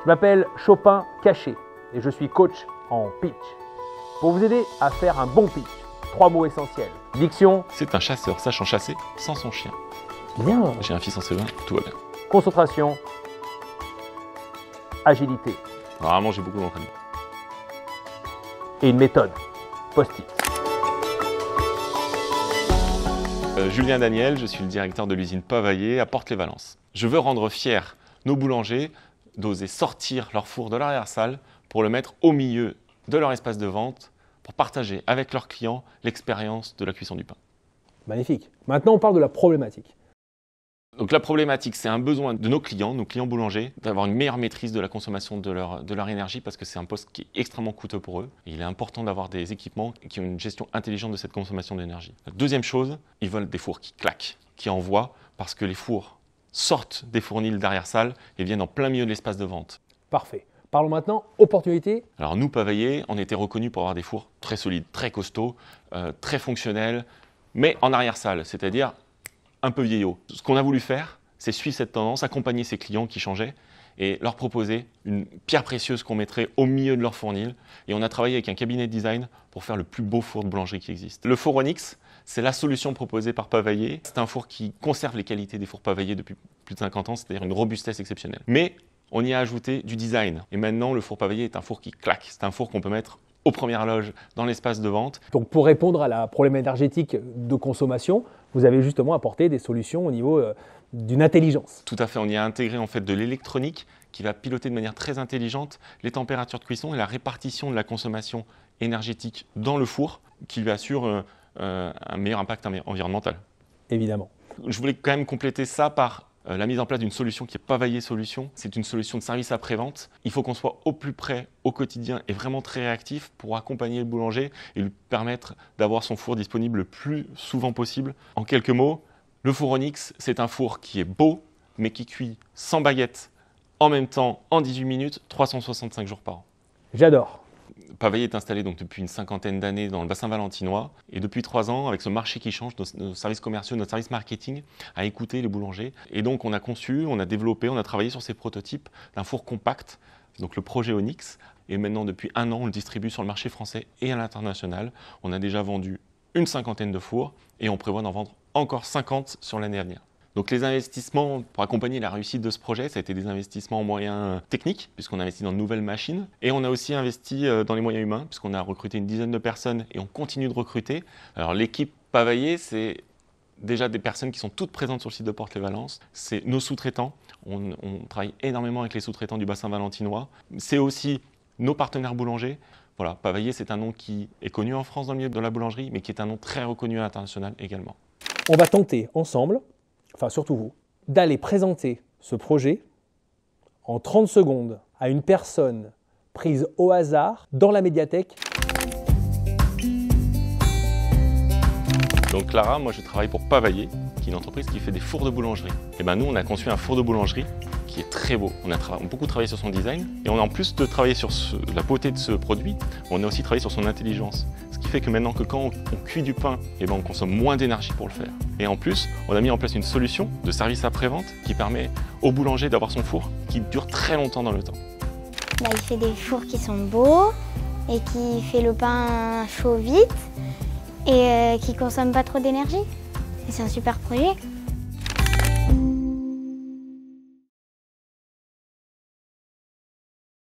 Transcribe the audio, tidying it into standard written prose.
Je m'appelle Chopin Caché et je suis coach en pitch. Pour vous aider à faire un bon pitch, 3 mots essentiels. Diction. C'est un chasseur sachant chasser sans son chien. Bien. J'ai un fils en CE1, tout va bien. Concentration. Agilité. Rarement j'ai beaucoup d'entraînement. Et une méthode. Post-it. Julien Daniel, je suis le directeur de l'usine Pavaillé à Porte-les-Valences. Je veux rendre fiers nos boulangers d'oser sortir leur four de l'arrière-salle pour le mettre au milieu de leur espace de vente pour partager avec leurs clients l'expérience de la cuisson du pain. Magnifique. Maintenant, on parle de la problématique. Donc la problématique, c'est un besoin de nos clients boulangers, d'avoir une meilleure maîtrise de la consommation de leur énergie parce que c'est un poste qui est extrêmement coûteux pour eux. Et il est important d'avoir des équipements qui ont une gestion intelligente de cette consommation d'énergie. La deuxième chose, ils veulent des fours qui claquent, qui envoient parce que les fours sortent des fournils d'arrière-salle et viennent en plein milieu de l'espace de vente. Parfait. Parlons maintenant opportunité. Alors nous, Pavaillé, on était reconnus pour avoir des fours très solides, très costauds, très fonctionnels, mais en arrière-salle, c'est-à-dire un peu vieillot. Ce qu'on a voulu faire, c'est suivre cette tendance, accompagner ces clients qui changeaient et leur proposer une pierre précieuse qu'on mettrait au milieu de leur fournil. Et on a travaillé avec un cabinet de design pour faire le plus beau four de boulangerie qui existe. Le four Onyx, c'est la solution proposée par Pavaillé. C'est un four qui conserve les qualités des fours Pavaillé depuis plus de 50 ans, c'est-à-dire une robustesse exceptionnelle. Mais on y a ajouté du design. Et maintenant, le four Pavaillé est un four qui claque. C'est un four qu'on peut mettre aux premières loges dans l'espace de vente. Donc pour répondre à la problématique énergétique de consommation, vous avez justement apporté des solutions au niveau d'une intelligence. Tout à fait, on y a intégré en fait de l'électronique qui va piloter de manière très intelligente les températures de cuisson et la répartition de la consommation énergétique dans le four qui lui assure un meilleur impact environnemental. Évidemment. Je voulais quand même compléter ça par la mise en place d'une solution qui est Pavaillé Solutions. C'est une solution de service après-vente. Il faut qu'on soit au plus près, au quotidien et vraiment très réactif pour accompagner le boulanger et lui permettre d'avoir son four disponible le plus souvent possible. En quelques mots, le four Onyx, c'est un four qui est beau, mais qui cuit sans baguette, en même temps, en 18 minutes, 365 jours par an. J'adore. Pavaillé est installé donc depuis une cinquantaine d'années dans le bassin valentinois et depuis 3 ans, avec ce marché qui change, nos services commerciaux, notre service marketing a écouté les boulangers. Et donc on a conçu, on a développé, on a travaillé sur ces prototypes d'un four compact, donc le projet Onyx. Et maintenant depuis 1 an, on le distribue sur le marché français et à l'international. On a déjà vendu une cinquantaine de fours et on prévoit d'en vendre encore 50 sur l'année à venir. Donc les investissements pour accompagner la réussite de ce projet, ça a été des investissements en moyens techniques, puisqu'on a investi dans de nouvelles machines. Et on a aussi investi dans les moyens humains, puisqu'on a recruté une dizaine de personnes et on continue de recruter. Alors l'équipe Pavaillé, c'est déjà des personnes qui sont toutes présentes sur le site de Porte-les-Valences. C'est nos sous-traitants. On travaille énormément avec les sous-traitants du bassin valentinois. C'est aussi nos partenaires boulangers. Voilà, Pavaillé, c'est un nom qui est connu en France dans le milieu de la boulangerie, mais qui est un nom très reconnu à l'international également. On va tenter ensemble, enfin surtout vous, d'aller présenter ce projet en 30 secondes à une personne prise au hasard dans la médiathèque. Donc Clara, moi je travaille pour Pavaillé, qui est une entreprise qui fait des fours de boulangerie. Et ben nous, on a conçu un four de boulangerie qui est très beau. On a beaucoup travaillé sur son design et on a en plus de travailler sur la beauté de ce produit, on a aussi travaillé sur son intelligence. Ce qui fait que maintenant que quand on cuit du pain, et ben on consomme moins d'énergie pour le faire. Et en plus, on a mis en place une solution de service après-vente qui permet au boulanger d'avoir son four qui dure très longtemps dans le temps. Bah, il fait des fours qui sont beaux et qui fait le pain chaud vite et qui ne consomme pas trop d'énergie. Et c'est un super projet.